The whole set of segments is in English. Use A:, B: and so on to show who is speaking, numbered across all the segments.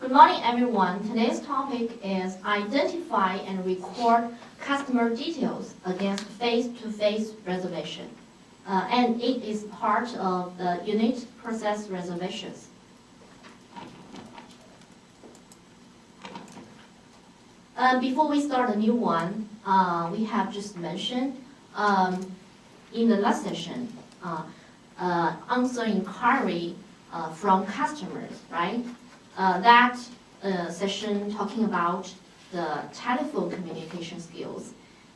A: Good morning, everyone. Today's topic is identify and record customer details against face-to-face reservation. And it is part of the unit process reservations. Before we start a new one, we have just mentioned in the last session, answer inquiry from customers, right? That session talking about the telephone communication skills.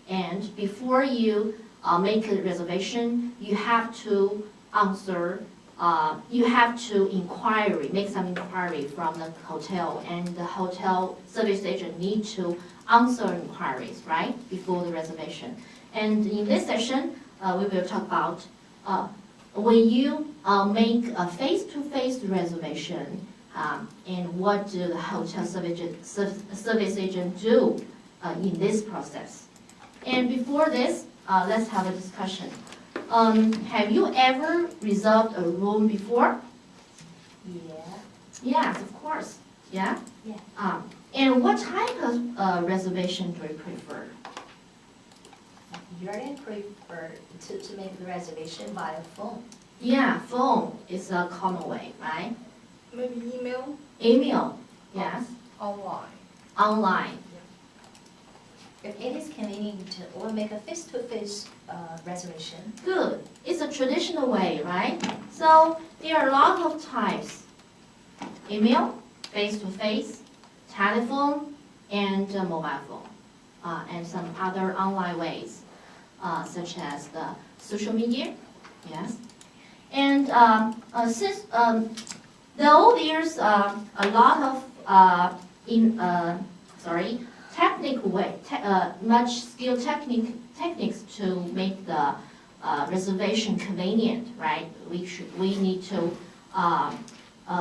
A: And before you make a reservation, you have to answer, make some inquiry from the hotel, and the hotel service agent need to answer inquiries, right, before the reservation. And in this session, we will talk about when you make a face-to-face reservation, and what do the hotel service agent do in this process. And before this, let's have a discussion. Have you ever reserved a room before?
B: Yeah.
A: Yes, of course. Yeah?
B: Yeah.
A: And what type of reservation do you prefer?
B: Usually prefer to make the reservation via phone.
A: Yeah, phone is a common way, right?
C: Maybe email?
A: Email, yes.
C: Online.
A: Online.
B: If it is convenient, we'll make a face-to-face reservation.
A: Good. It's a traditional way, right? So there are a lot of types. Email, face-to-face, telephone, and mobile phone. And some other online ways, such as the social media, yes. And though there's a lot of technical way, much skill techniques to make the reservation convenient, right? We need to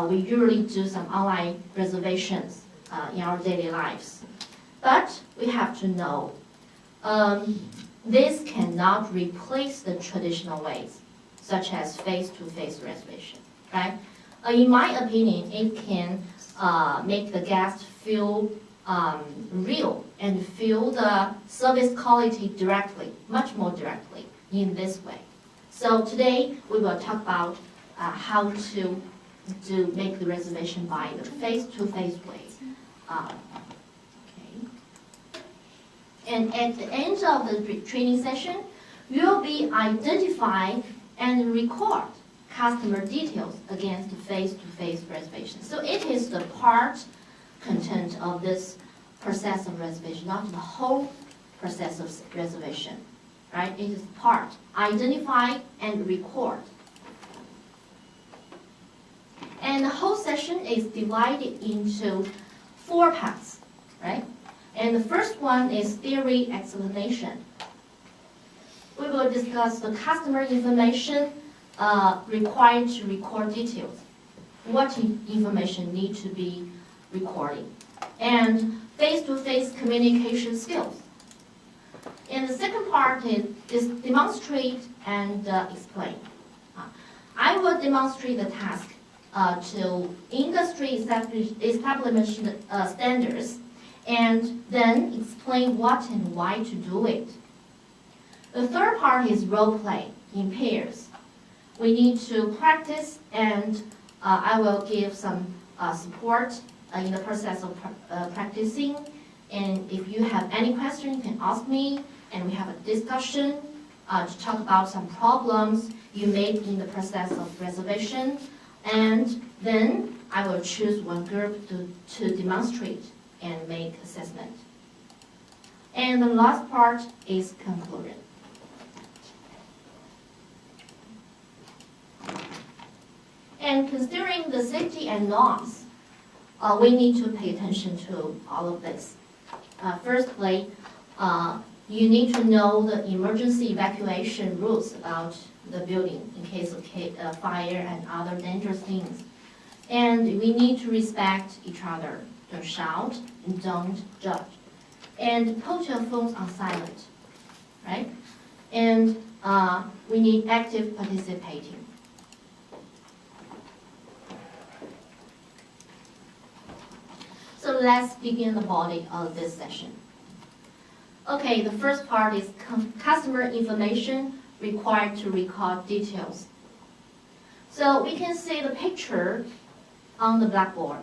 A: we usually do some online reservations in our daily lives, but we have to know this cannot replace the traditional ways, such as face-to-face reservation, right? In my opinion, it can make the guest feel real and feel the service quality directly, much more directly in this way. So today we will talk about how to make the reservation by the face-to-face way. Okay. And at the end of the training session, you will be identify and record customer details against face-to-face reservation. So it is the content of this process of reservation, not the whole process of reservation, right? It is part, identify and record. And the whole session is divided into 4 parts, right? And the first one is theory explanation. We will discuss the customer information required to record details. What information need to be recorded, and face-to-face communication skills. And the second part is demonstrate and explain. I will demonstrate the task to industry establishment standards, and then explain what and why to do it. The third part is role play in pairs. We need to practice, and I will give some support in the process of practicing. And if you have any question, you can ask me, and we have a discussion to talk about some problems you made in the process of reservation. And then I will choose one group to demonstrate and make assessment. And the last part is conclusion. And considering the safety and norms, we need to pay attention to all of this. Firstly, you need to know the emergency evacuation rules about the building in case of fire and other dangerous things. And we need to respect each other. Don't shout and don't judge. And put your phones on silent, right? And we need active participating. let's begin the body of this session. Okay, the first part is customer information required to record details. So we can see the picture on the blackboard.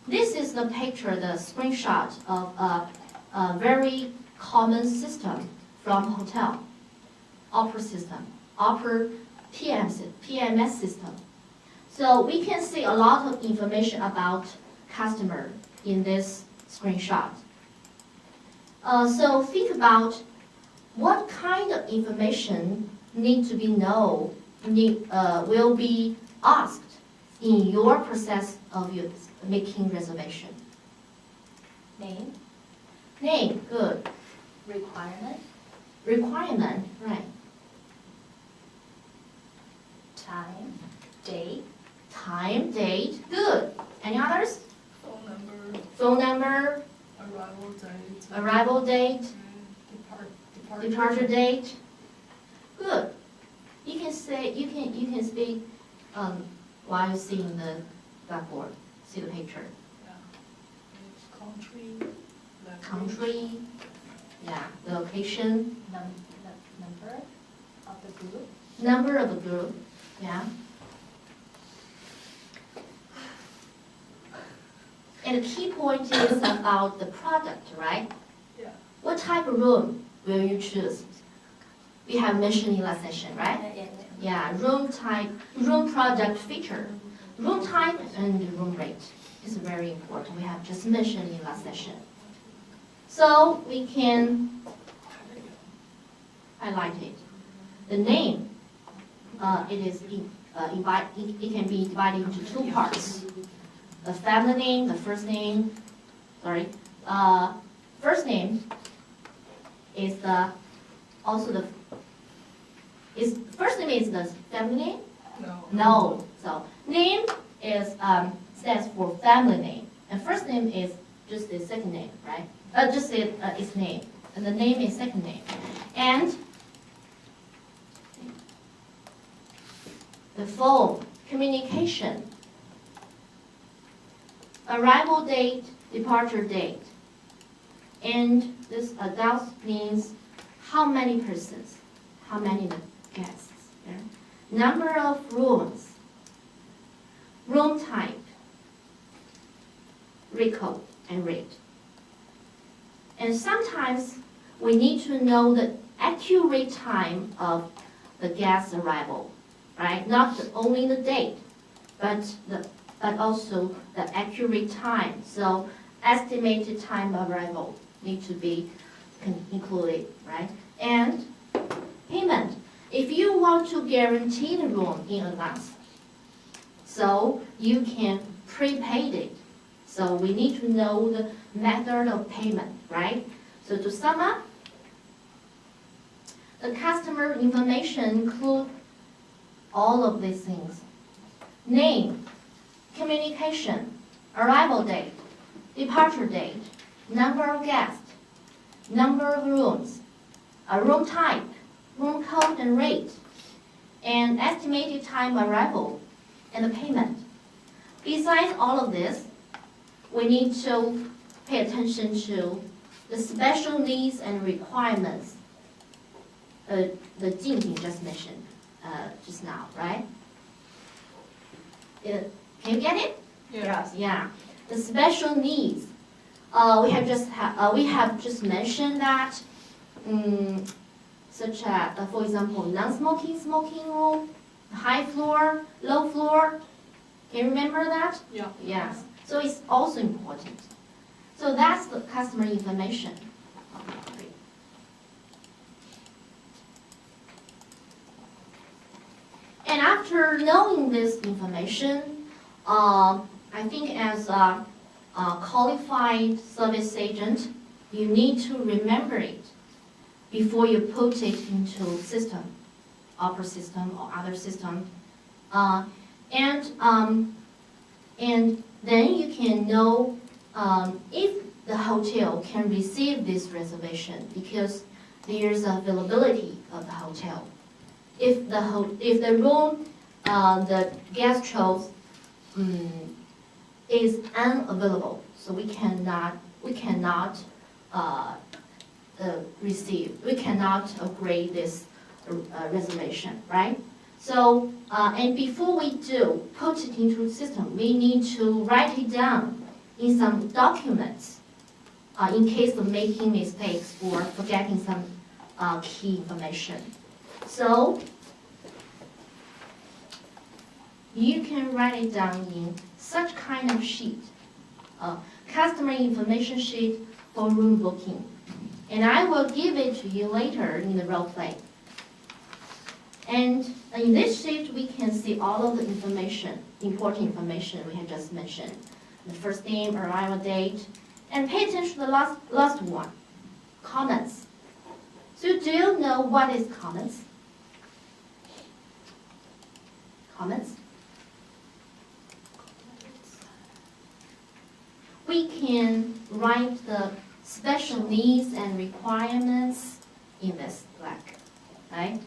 A: This is the picture, the screenshot of a very common system from hotel, Opera system, Opera PMS system. So we can see a lot of information about customer in this screenshot. So think about what kind of information need to be known, will be asked in your process of making reservation.
B: Name,
A: Name, good.
B: requirement,
A: Requirement, right.
B: time, date,
A: Time, date, good. Any others?
C: Phone number,
A: Phone number,
C: arrival date.
A: arrival date,
C: Departure.
A: departure date. Good. You can say, you can speak while seeing the blackboard, see the picture.
C: Yeah. Country. language.
A: Country, yeah, the location,
B: number of the group,
A: number of the group, yeah. And the key point is about the product, right?
C: Yeah.
A: What type of room will you choose? We have mentioned in last session, right? Yeah, room type, room product feature, room type and room rate is very important. We have just mentioned in last session. So we can highlight it. The name, it can be divided into two parts. The family name, the first name, first name is first name is the family name?
C: No.
A: No. So name is stands for family name, and first name is just the second name, right? Just its name, and the name is second name, and the phone communication, arrival date, departure date, and this adult means how many persons, how many guests, yeah? Number of rooms, room type, recode and rate. And sometimes we need to know the accurate time of the guest arrival, right? Not only the date, but also the accurate time. So estimated time of arrival need to be included, right? And payment. If you want to guarantee the room in advance, so you can prepay it. So we need to know the method of payment, right? So to sum up, the customer information include all of these things. Name, communication, arrival date, departure date, number of guests, number of rooms, a room type, room code and rate, and estimated time arrival, and the payment. Besides all of this, we need to pay attention to the special needs and requirements the Jing just mentioned just now, right? Can you get it?
C: Yes.
A: Yeah. The special needs. We have just mentioned that, such as, for example, non-smoking, smoking room, high floor, low floor. Can you remember that?
C: Yeah.
A: Yes. So it's also important. So that's the customer information. And after knowing this information, I think as a qualified service agent, you need to remember it before you put it into system, Opera system or other system. And then you can know if the hotel can receive this reservation because there's availability of the hotel. If the room the guest chose is unavailable, so we cannot agree this reservation, right? So, and before we do put it into the system, we need to write it down in some documents in case of making mistakes or forgetting some key information. So, you can write it down in such kind of sheet, customer information sheet for room booking. And I will give it to you later in the role play. And in this sheet, we can see all of the information, important information we have just mentioned. The first name, arrival date, and pay attention to the last one, comments. So do you know what is comments? Comments? We can write the special needs and requirements in this black, right?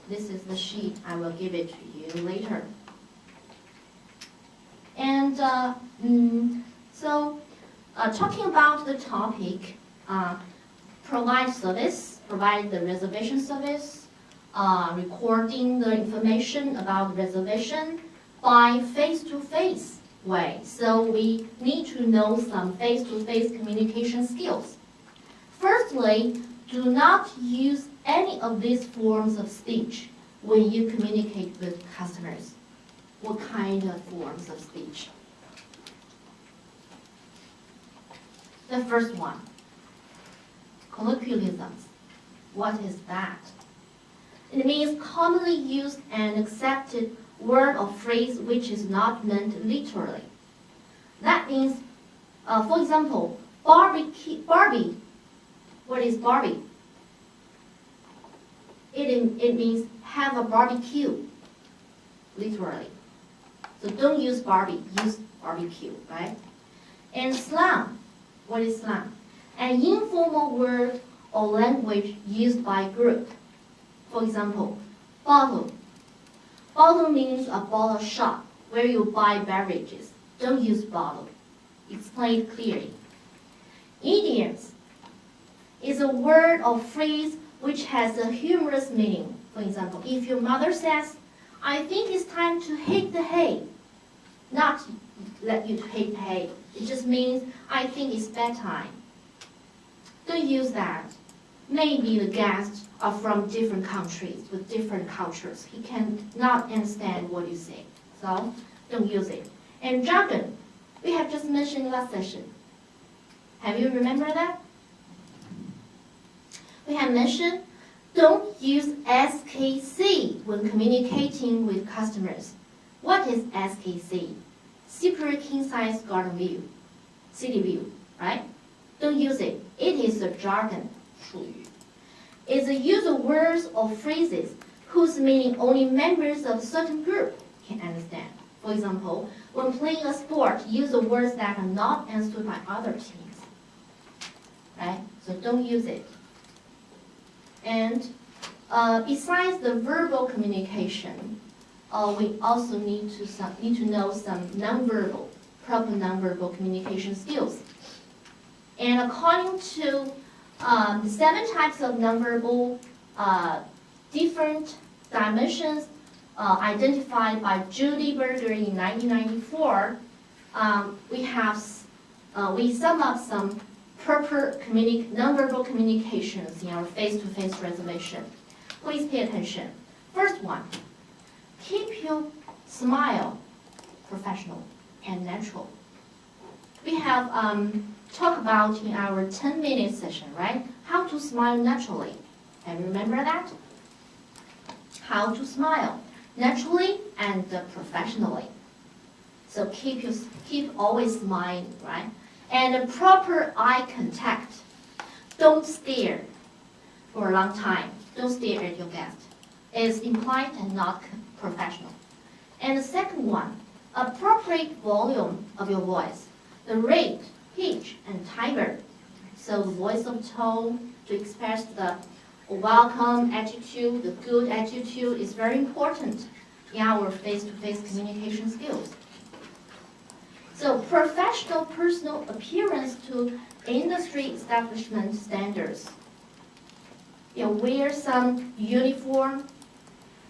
A: This is the sheet. I will give it to you later. And talking about the topic, provide the reservation service, recording the information about reservation by face-to-face way. So we need to know some face-to-face communication skills. Firstly, do not use any of these forms of speech when you communicate with customers. What kind of forms of speech? The first one, colloquialisms. What is that? It means commonly used and accepted word or phrase which is not meant literally. That means, for example, Barbie. What is Barbie? It means have a barbecue, literally. So don't use Barbie, use barbecue, right? And slang. What is slang? An informal word or language used by a group. For example, bottle. Bottle means a bottle shop where you buy beverages. Don't use bottle. Explain it clearly. Idioms is a word or phrase which has a humorous meaning. For example, if your mother says, I think it's time to hit the hay, not let you hit the hay. It just means, I think it's bedtime. Don't use that. Maybe the guests are from different countries with different cultures. He cannot understand what you say. So don't use it. And jargon, we have just mentioned last session. Have you remembered that? We have mentioned don't use SKC when communicating with customers. What is SKC? Super King Size Garden View, City View, right? Don't use it. It is a jargon. It's a use of words or phrases whose meaning only members of a certain group can understand. For example, when playing a sport, use the words that are not understood by other teams. Right? So don't use it. And besides the verbal communication, we also need to know some nonverbal, proper nonverbal communication skills. And according to the 7 types of nonverbal different dimensions identified by Judy Berger in 1994, we sum up some proper nonverbal communications in our face-to-face reservation. Please pay attention. First one, keep your smile professional and natural. We have talked about in our 10-minute session, right? How to smile naturally. And remember that? How to smile naturally and professionally. So keep always smiling, right? And a proper eye contact. Don't stare for a long time. Don't stare at your guest. It's impolite and not professional. And the second one, appropriate volume of your voice. The rate, pitch, and timbre. So the voice of tone to express the welcome attitude, the good attitude is very important in our face-to-face communication skills. So professional personal appearance to industry establishment standards. Wear some uniform.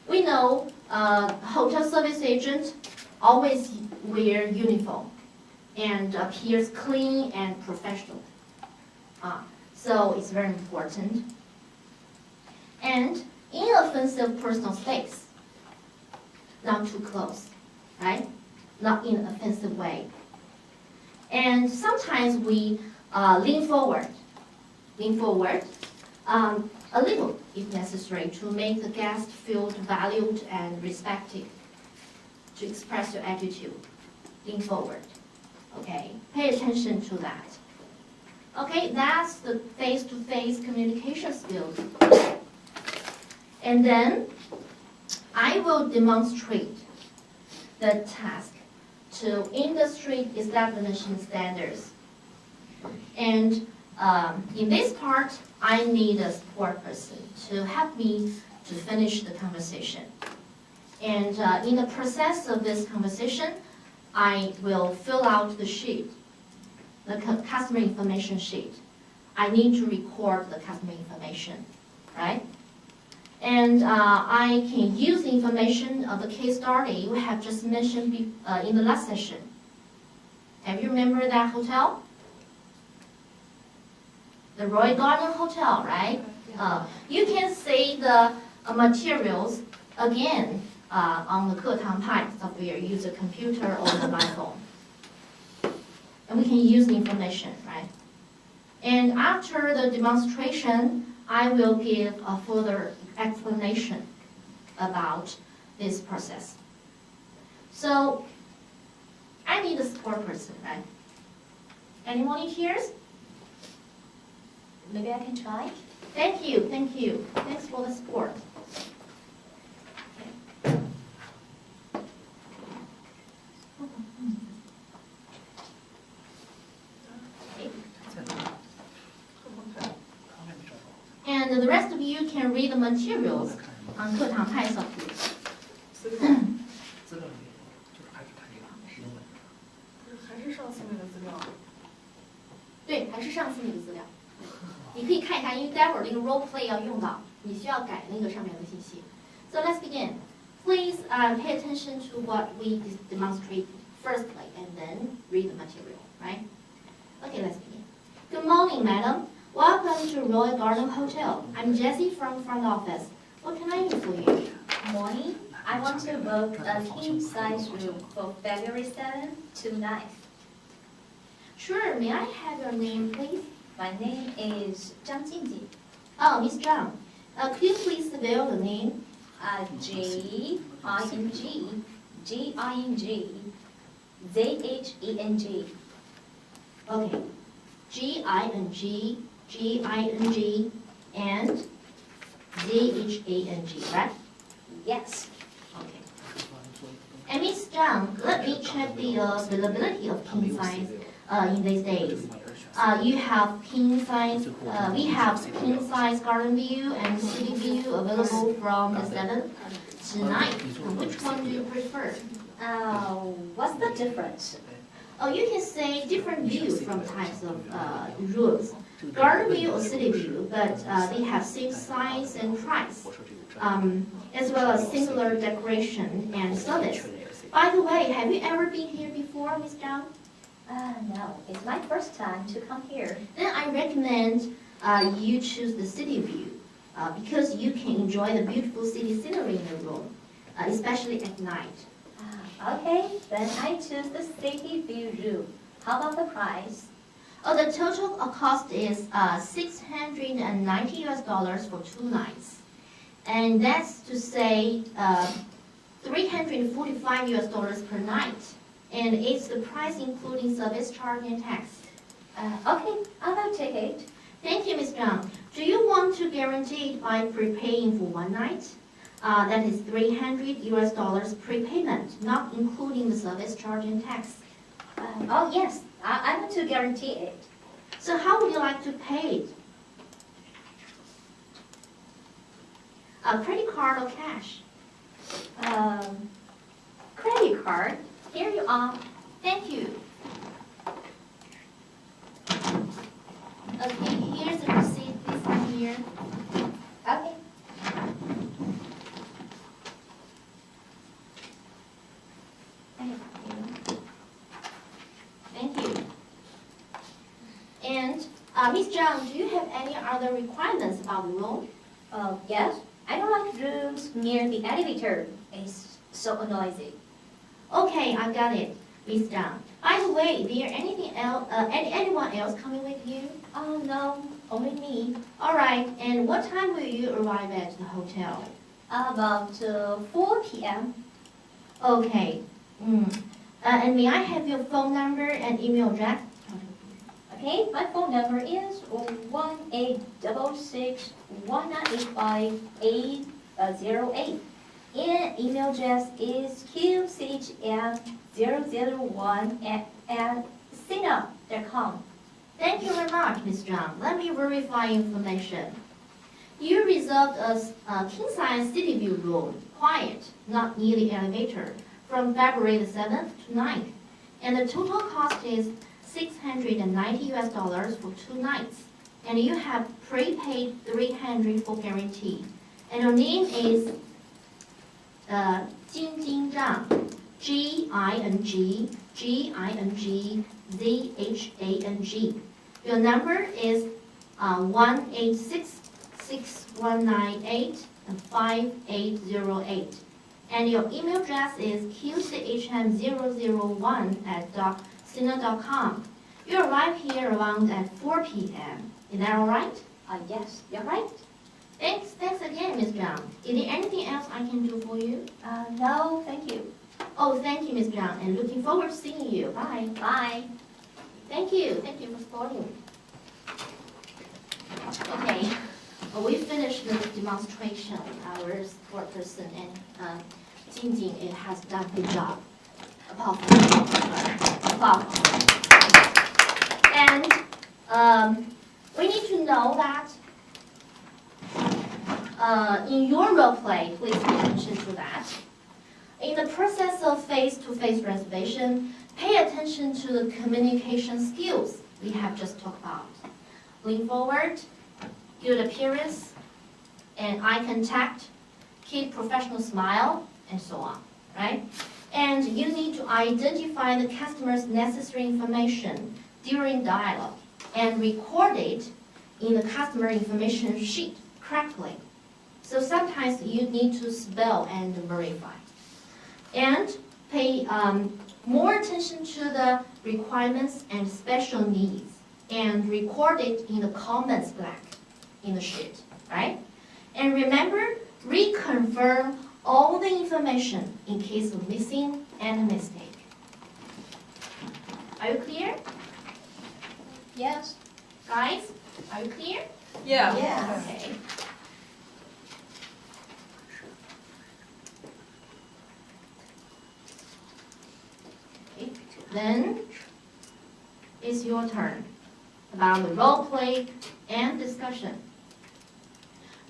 A: We know hotel service agents always wear uniform and appears clean and professional. So it's very important. And inoffensive personal space. Not too close, right? Not in an offensive way. And sometimes we lean forward a little if necessary to make the guest feel valued and respected, to express your attitude. Lean forward, okay? Pay attention to that. Okay, that's the face-to-face communication skills. And then I will demonstrate the task to industry establishment standards. And in this part, I need a support person to help me to finish the conversation. And in the process of this conversation, I will fill out the sheet, the customer information sheet. I need to record the customer information, right? And I can use the information of the case study we have just mentioned in the last session. Have you remembered that hotel? The Royal Garden Hotel, right? You can see the materials again on the 课堂派 software, use a computer or mobile phone. And we can use the information, right? And after the demonstration, I will give a further explanation about this process. So, I need a support person, right? Any volunteers?
B: Maybe I can try.
A: Thank you, thank you. Thanks for the support. And the rest of you can read the materials on 课堂派 software.
C: 资料里就是还是看这个英文。还是上次那个资料。
A: 对，还是上次那个资料。你可以看一下，因为待会儿那个 role play 要用到，你需要改那个上面的信息。So let's begin. Please pay attention to what we demonstrate firstly, and then read the material, right? Okay, let's begin. Good morning, madam. Welcome to Royal Garden Hotel. I'm Jessie from front office. What can I do for you?
B: Morning. I want to book a king-size room for February 7th to 9th.
A: Sure, may I have your name, please?
B: My name is Zhang Jingji.
A: Oh, Miss Zhang. Could you please spell the name?
B: G-I-N-G, G-I-N-G, Z-H-E-N-G.
A: Okay. G-I-N-G, G-I-N-G, and Z-H-A-N-G, right?
B: Yes.
A: Okay. And Miss Zhang, let me check the availability of king size in these days. You have king size, we have king size garden view and city view available from the 7th to 9th. Which one do you prefer?
B: What's the difference?
A: Oh, you can say different views from types of rooms. Garden view or city view, but they have same size and price, as well as similar decoration and service. By the way, have you ever been here before, Miss Zhang?
B: No, it's my first time to come here.
A: Then I recommend you choose the city view because you can enjoy the beautiful city scenery in the room, especially at night.
B: Okay, then I choose the city view room. How about the price?
A: Oh, the total cost is $690 for 2 nights, and that's to say $345 per night. And it's the price including service charge and tax.
B: Okay, I'll take it.
A: Thank you, Ms. Zhang. Do you want to guarantee it by prepaying for 1 night? That is $300 prepayment, not including the service charge and tax.
B: Oh yes, I want to guarantee it.
A: So how would you like to pay it? A credit card or cash?
B: Credit card. Here you are.
A: Thank you. Miss Zhang, do you have any other requirements about the room?
B: Yes, I don't like rooms near the elevator. It's so noisy.
A: Okay, I got it, Miss Zhang. By the way, is there anything else? Anyone else coming with you?
B: Oh, no, only me.
A: All right. And what time will you arrive at the hotel?
B: About 4 p.m.
A: Okay. And may I have your phone number and email address?
B: Okay, my phone number is 1-866-1985-808. And email address is qchm001@cina.com.
A: Thank you very much, Ms. Zhang. Let me verify information. You reserved a king-size city view room, quiet, not near the elevator, from February the 7th to 9th. And the total cost is $690 for 2 nights. And you have prepaid $300 for guarantee. And your name is Jing Zhang, G-I-N-G-Z-H-A-N-G. Your number is 1-866-198-5808. And your email address is qchm001@cina.com. You arrive here around at 4 p.m. Is that all right?
B: Yes, you're right.
A: Thanks again, Ms. Zhang. Is there anything else I can do for you?
B: No, thank you.
A: Oh, thank you, Ms. Zhang, and looking forward to seeing you. Bye.
B: Bye.
A: Thank you for supporting. Okay, we finished the demonstration. Our support person and Jing it has done a good job. Apart from and we need to know that in your role play, please pay attention to that. In the process of face-to-face reservation, pay attention to the communication skills we have just talked about. Lean forward, good appearance, and eye contact, keep professional smile, and so on, right? And you need to identify the customer's necessary information during dialogue and record it in the customer information sheet correctly. So sometimes you need to spell and verify. And pay more attention to the requirements and special needs and record it in the comments block in the sheet, right? And remember, reconfirm all the information in case of missing and mistake. Are you clear?
B: Yes.
A: Guys, are you clear?
C: Yeah.
B: Yes.
A: Okay. Okay. Then it's your turn about the role play and discussion.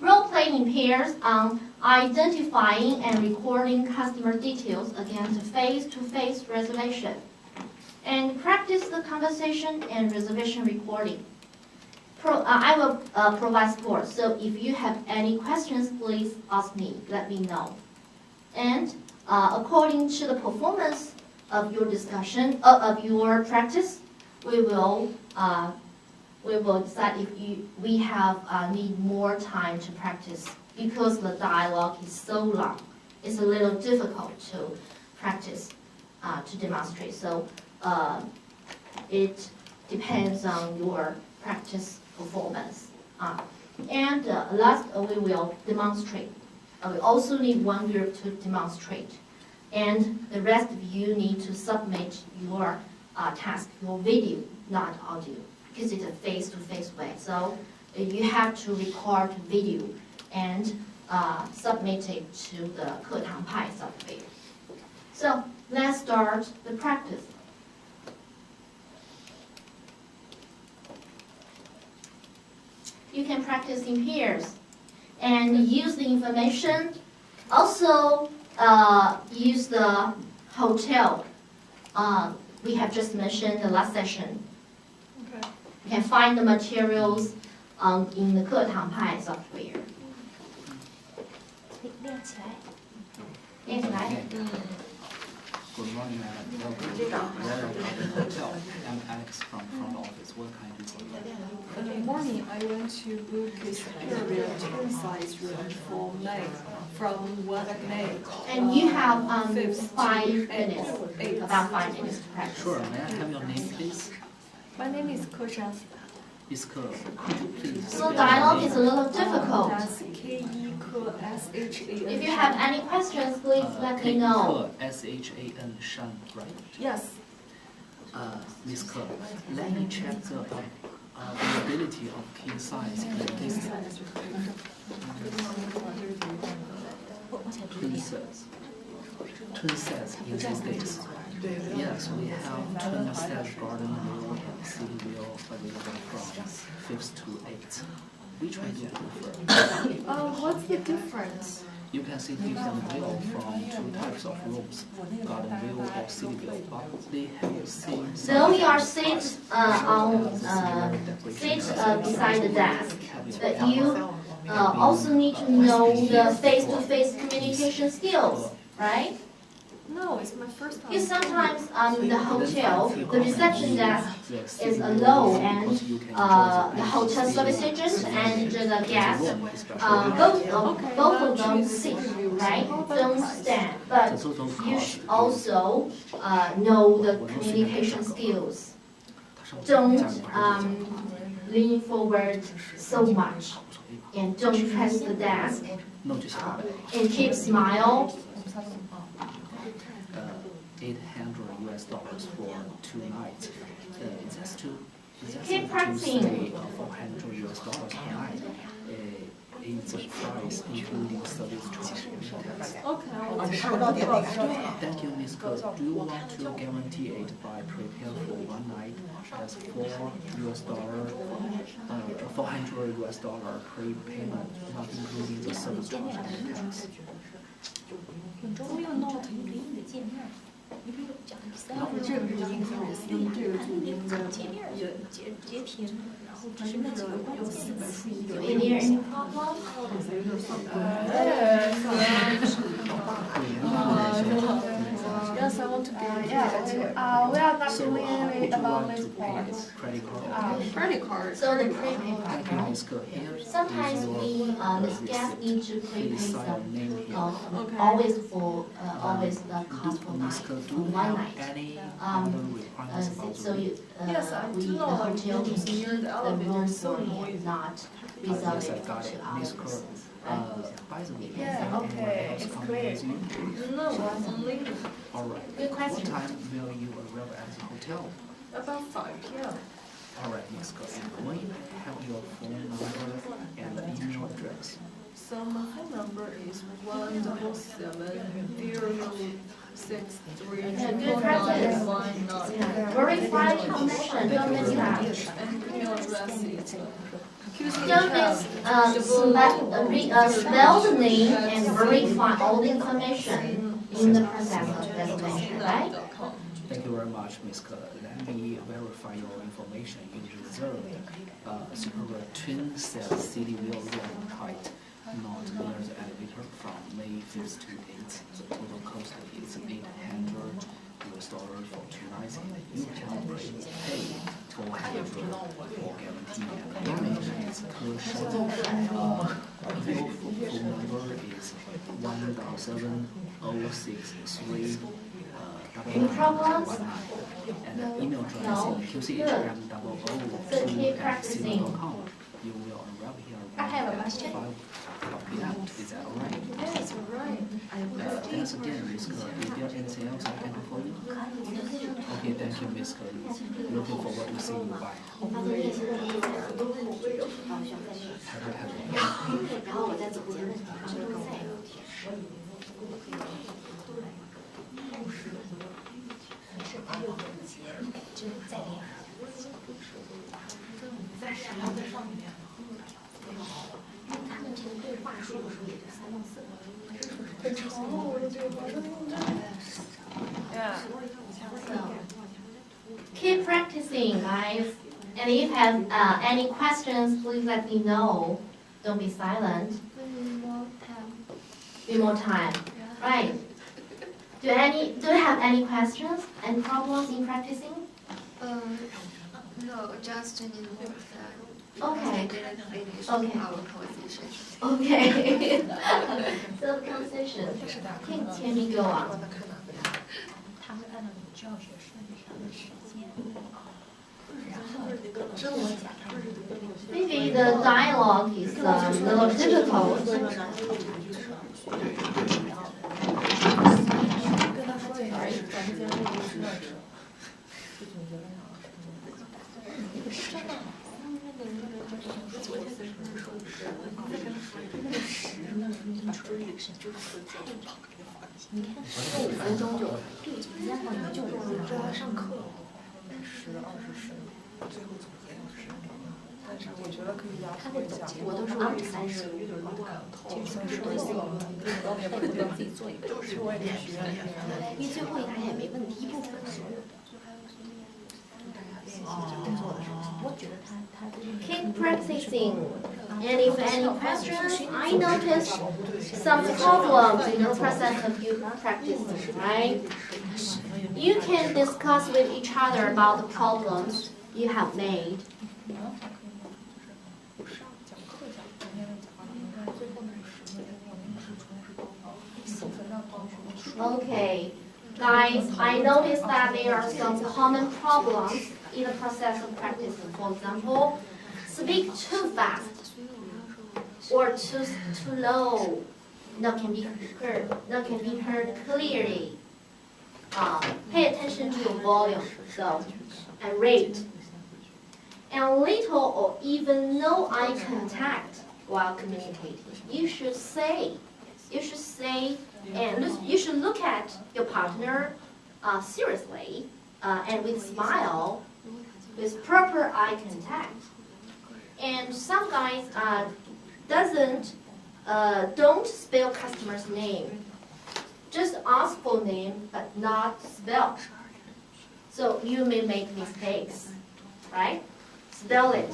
A: Role play in pairs on identifying and recording customer details against face-to-face reservation. And practice the conversation and reservation recording. I will provide support, so if you have any questions, please ask me, let me know. And according to the performance of your discussion, of your practice, we will decide if we have need more time to practice because the dialogue is so long. It's a little difficult to practice, to demonstrate. So it depends on your practice performance. And last, we will demonstrate. We also need one group to demonstrate. And the rest of you need to submit your task, your video, not audio, because it's a face-to-face way. So you have to record video and submit it to the 课堂派 software. So let's start the practice. You can practice in pairs and use the information. Also use the hotel we have just mentioned the last session.
C: Okay.
A: You can find the materials in the 课堂派 software.
B: 练起来。
A: 练起来。
D: Good morning, madam. Welcome to the hotel. I'm Alex from front office. What can I do for you?
C: Good morning. I want to book a superior twin size room for May from 1 May.
A: And you have
C: 5th
A: 5
C: to
A: minutes,
C: 8th.
A: about 5 minutes to practice.
D: Sure. May I have your name, please?
C: My name is Ke Shan.
D: Miss Ke, could you please
A: So
D: spell your
A: dialogue
D: name?
A: is a little difficult.
C: That's K-E-K-S-H-A-N.
A: If you have any questions, please let me know.
D: K-E-K-S-H-A-N, Shan, right?
C: Yes.
D: Miss Ke, let me check the availability of king size in this twin sets in these days. Yes, we have twin sets garden view and city view available from 5th to 8th. Which one do you prefer?
C: What's the difference?
D: You can see different view from 2 types of rooms, garden view or city view, but they have the same size.
A: Though we are sit beside the desk, but you also need to know the face-to-face communication skills, right?
C: No, it's my first time.
A: Because sometimes the hotel, the reception desk is low, and the hotel service agent and the guest, both of them sit, right? Don't stand, but you should also know the communication skills. Don't lean forward so much, and don't press the desk, and keep smile.
D: $800 for 2 nights.
A: Keep practicing.
D: $400 per night. It's a price including service charge.
C: Okay.
D: Thank you, Ms. Ke. Do you want to guarantee it by prepare for 1 night as $400 prepayment, not including the service charge and tax?
B: 我有 note 你给你的界面，你不是讲3分钟，
C: 这个是 increase， 用这个注音的
B: 界面截屏，然后只是那几个关键的。
A: Is there any problem?
C: Yes, I want to get
E: We are not
D: So
E: doing
D: how would
E: anything
D: you
E: about
D: like
E: this
D: to pay
E: part.
D: it? Credit card?
C: credit card.
A: So the prepay part,
D: Thank you,
A: right?
D: Ms. Ke. Here is
A: Sometimes
D: your
A: the guests need to prepay
D: Please sign your
A: some,
D: name here.
A: always the cost for
D: Ms. Ke, do you
A: 1
D: have
A: night.
D: any other requirements about the
A: So
D: room?
A: you,
C: Yes, I
A: we,
C: do
A: the
C: know, like,
A: hotel can
C: rooms
A: keep
C: near the
A: the
C: elevator
A: room
C: is so
A: for you,
C: noisy.
A: not
D: Yes,
A: reserve
D: I
A: it
D: got
A: to
D: it.
A: other
D: Ms. Ke,
A: persons.
D: by the way,
E: Yeah,
D: is there
E: okay,
D: anyone else
E: it's
D: coming
E: clear.
D: with you?
C: No, I'm leaving.
D: All right.
A: Good
D: What
A: question.
D: time will you arrive at the hotel?
C: About 5 p.m.
D: All right, Ms. Ke. And may I have your phone number and email address?
C: So my phone number is 17706349199.
A: Yeah, good practice. Verify connection, don't miss that.
C: And email address is
A: Don't miss, spell the name and verify all the information in the process of reservation, right?
D: Thank you very much, Ms. Ke. Let me verify your information. You reserved superior twin cell city view room height, not near the elevator, from May 5th to 8th. The total cost is $800 for 2 nights, and you can pay $400 for guarantee and image. It's Ke Shan. Your phone number is 1070633.
A: Any problems?
D: And the email address
A: No.
D: is
A: Good. So keep practicing.
D: qchm002@city.com. You will arrive here
B: I have a
D: at
B: question.
D: 5 p.m. Is that all right?
C: Yes, right.
D: Thanks again, Ms. Ke. Is there anything else I can do for you? Okay, thank you, Ms. Ke. Looking forward to seeing you. Bye.
A: 我发作业现在都需要再学，然后我在总结问题，然后都再有提示。
B: 是他有总结，就是在练。他们这个对话说的时候也就3到4个。很长吗？我的对话。
A: Keep practicing, guys. And if you have any questions, please let me know. Don't be silent. Be more time. Right. Do you have any questions and problems in practicing?
B: No, just in that.
A: Okay.
B: I didn't finish
A: Okay.
B: our conversation.
A: Okay. So the conversation. Can we go on?
E: 他会按照你教学顺序上的时间，然后
A: Maybe the dialogue is a little difficult.
E: 你看15分钟就，然后你就上课，10、20、15，最后总结要10。但是我觉得可以压缩一下，我都是按30，就是多写一个，你自己做一个，我也学，因为最后一个也没问题，一部分是。我觉得他
A: Keep practicing. And if any questions, I noticed some problems in the process of you practicing, right? You can discuss with each other about the problems you have made. Okay, guys, I noticed that there are some common problems in the process of practicing. For example, speak too fast or too low. That can be heard clearly. Pay attention to your volume, and rate. And little or even no eye contact while communicating. You should say, and you should look at your partner seriously and with a smile, with proper eye contact. And some guys don't spell customer's name. Just ask for name, but not spell. So you may make mistakes, right? Spell it.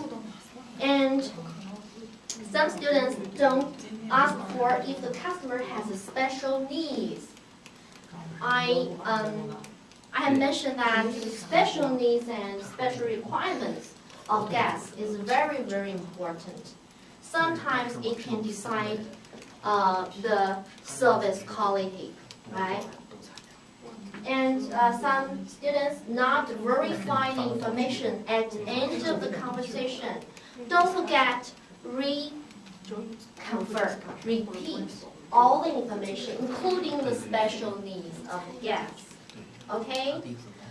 A: And some students don't ask for if the customer has a special needs. I have mentioned that the special needs and special requirements of guests is very, very important. Sometimes it can decide the service quality, right? And some students not verify the information at the end of the conversation. Don't forget, reconfirm, repeat all the information, including the special needs of the guests. Okay?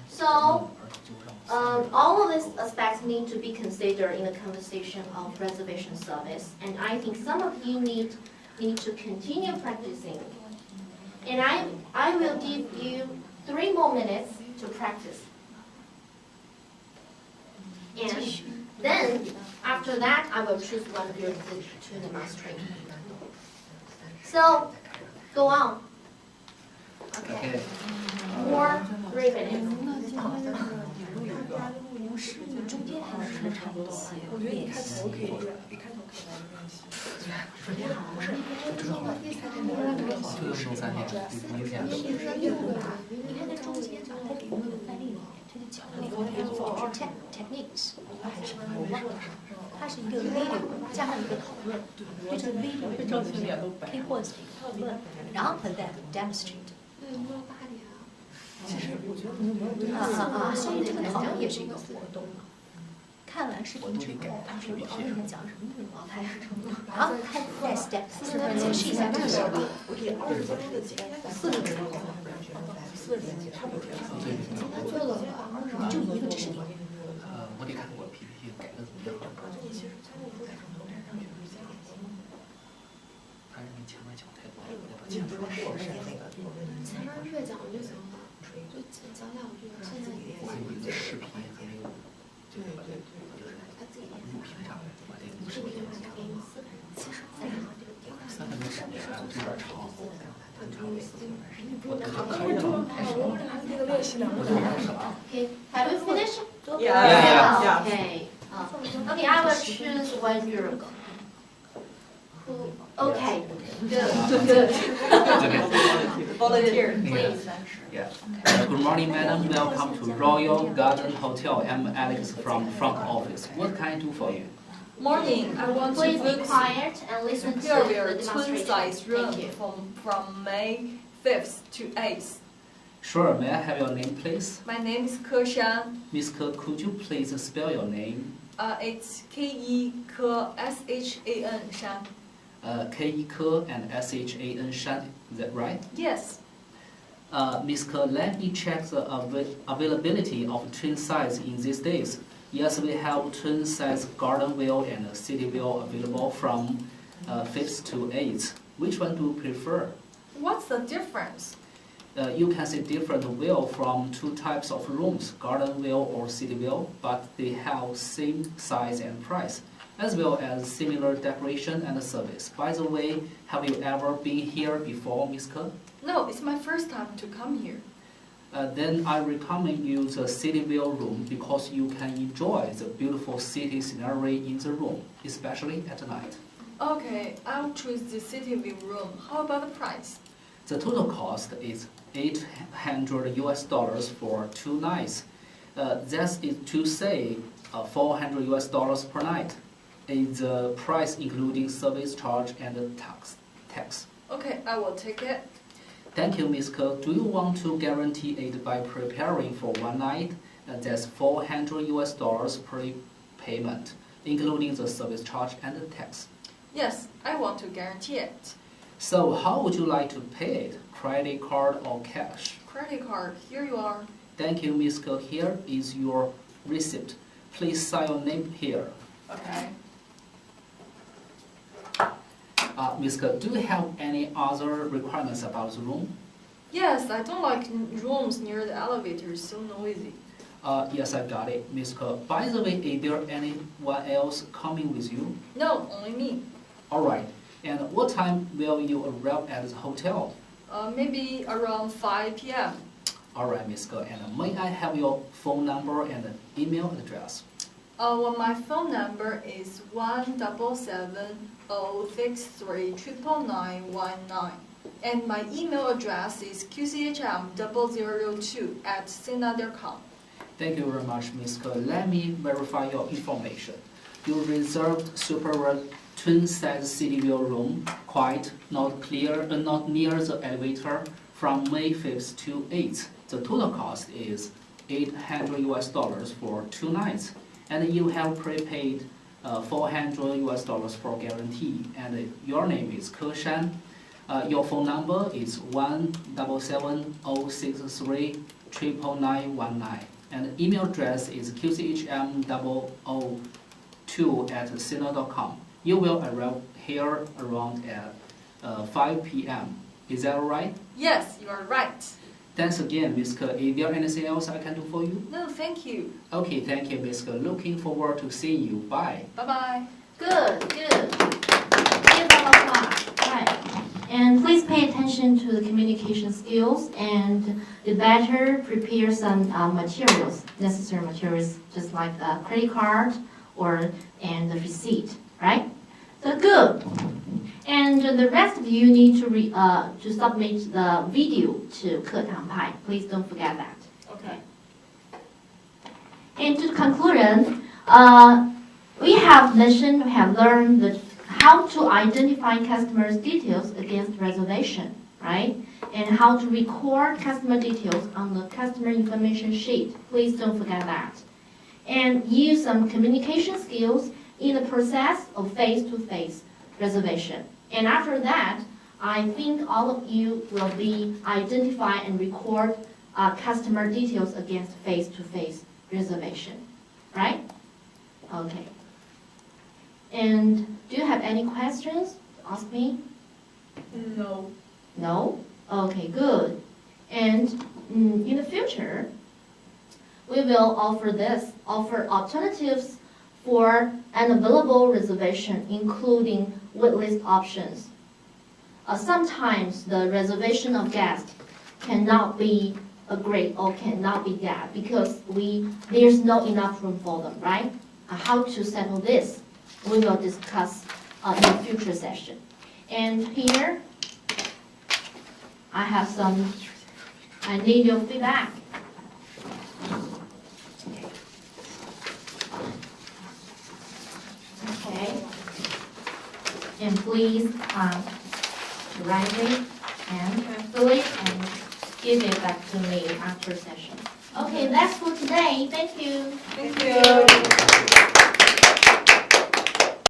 A: So, all of these aspects need to be considered in the conversation of reservation service. And I think some of you need to continue practicing. And I will give you 3 more minutes to practice. And then, after that, I will choose one group to demonstrate. So, go on. Okay. More 3 minutes.
E: 中间还是穿插一些练习。你看这中间，它给那个范例里面，它就讲了2个 techniques， 还是我忘了，它是一个 video 加上一个讨论，对这个 video key points 的一个讨论，然后 then demonstrate。其实我觉得所以这个讨论也是一个活动。看完视频之后，他说我那天讲什么内容，然后他在 step 4解释一下这个事儿。我给20分钟的节，4个人，4个人差不多。他做了就一个视频。
D: 我得看我 PPT 改的怎么样。他认为前面讲太多了，我得把前面说是那个。
B: 前面越讲越行了，就讲2句，现在也
D: 视频还没有。对，
B: 他自己
D: 录屏上，我得录
B: 视频上给你其实3
D: 分钟感觉还有点长。
A: Okay, have you finished?
F: Yeah.
A: Okay. Okay, I will choose one group. Who Okay,
D: Okay.
C: Volunteer.
A: please.
D: Yeah. Good morning, madam. Welcome to Royal Garden Hotel. I'm Alex from front office. What can I do for you?
C: Morning, I want to
A: Please be
C: book
A: quiet and listen to the
C: superior
A: demonstration.
C: twin-size room
A: Thank you.
C: from May 5th to 8th.
D: Sure. May I have your name, please?
C: My name is Ke Shan.
D: Miss Ke, could you please spell your name?
C: It's Ke S-H-A-N Shan.
D: K-E Ke and S-H-A-N Shan. Is that right?
C: Yes.
D: Miss Ke, let me check the availability of twin size in these days. Yes, we have twin size garden wheel and city wheel available from 5th to 8th. Which one do you prefer?
C: What's the difference?
D: You can see different wheel from two types of rooms, garden wheel or city wheel, but they have same size and price, as well as similar decoration and service. By the way, have you ever been here before, Miss Ke?
C: No, it's my first time to come here.
D: Then I recommend you the city wheel room because you can enjoy the beautiful city scenery in the room, especially at night.
C: Okay, I'll choose the city view room. How about the price?
D: The total cost is $800 for 2 nights. That is to say, $400 per night. Is the price including service charge and tax.
C: Okay, I will take it.
D: Thank you, Ms. Ke. Do you want to guarantee it by preparing for 1 night? That's $400 per payment, including the service charge and the tax.
C: Yes, I want to guarantee it.
D: So how would you like to pay it? Credit card or cash?
C: Credit card, here you are.
D: Thank you, Ms. Ke. Here is your receipt. Please sign your name here.
C: Okay.
D: Ms. Ke, do you have any other requirements about the room?
C: Yes, I don't like rooms near the elevator, it's so noisy.
D: Yes, I got it, Ms. Ke. By the way, is there anyone else coming with you?
C: No, only me.
D: All right. And what time will you arrive at the hotel?
C: Maybe around 5 p.m.
D: All right, Ms. Ke. And may I have your phone number and email address?
C: Well, my phone number is 17706399919, and my email address is qchm002@sina.com.
D: Thank you very much, Ms. Ke. Let me verify your information. You reserved superior twin-size city view room, quiet, not near the elevator, from May 5th to 8th. The total cost is $800 for 2 nights, and you have prepaid $400 for guarantee. And your name is Ke Shan. Your phone number is 17706399919, and email address is qchm002@sina.com. You will arrive here around at 5 p.m. Is that all right?
C: Yes, you are right.
D: Thanks again, Ms. Ke. Is there anything else I can do for you?
C: No, thank you.
D: Okay, thank you, Ms. Ke. Looking forward to seeing you. Bye.
C: Bye-bye.
A: Good. Give them applause. Right. And please pay attention to the communication skills, and you better prepare some materials, necessary materials, just like a credit card and the receipt, right? So good. And the rest of you need to submit the video to 课堂派. Please don't forget that.
C: Okay.
A: And to conclusion, we have learned how to identify customers' details against reservation, right? And how to record customer details on the customer information sheet. Please don't forget that. And use some communication skills in the process of face-to-face reservation. And after that, I think all of you will be identify and record customer details against face-to-face reservation, right? Okay. And do you have any questions to ask me?
C: No.
A: No? Okay, good. And in the future, we will offer alternatives for unavailable reservation, including waitlist options. Sometimes the reservation of guests cannot be agreed or cannot be that because there's not enough room for them, right? How to settle this, we will discuss in the future session. And here, I need your feedback. Okay. And please write it and fill it and give it back to me after session. Okay, that's for today. Thank you.
C: Thank you.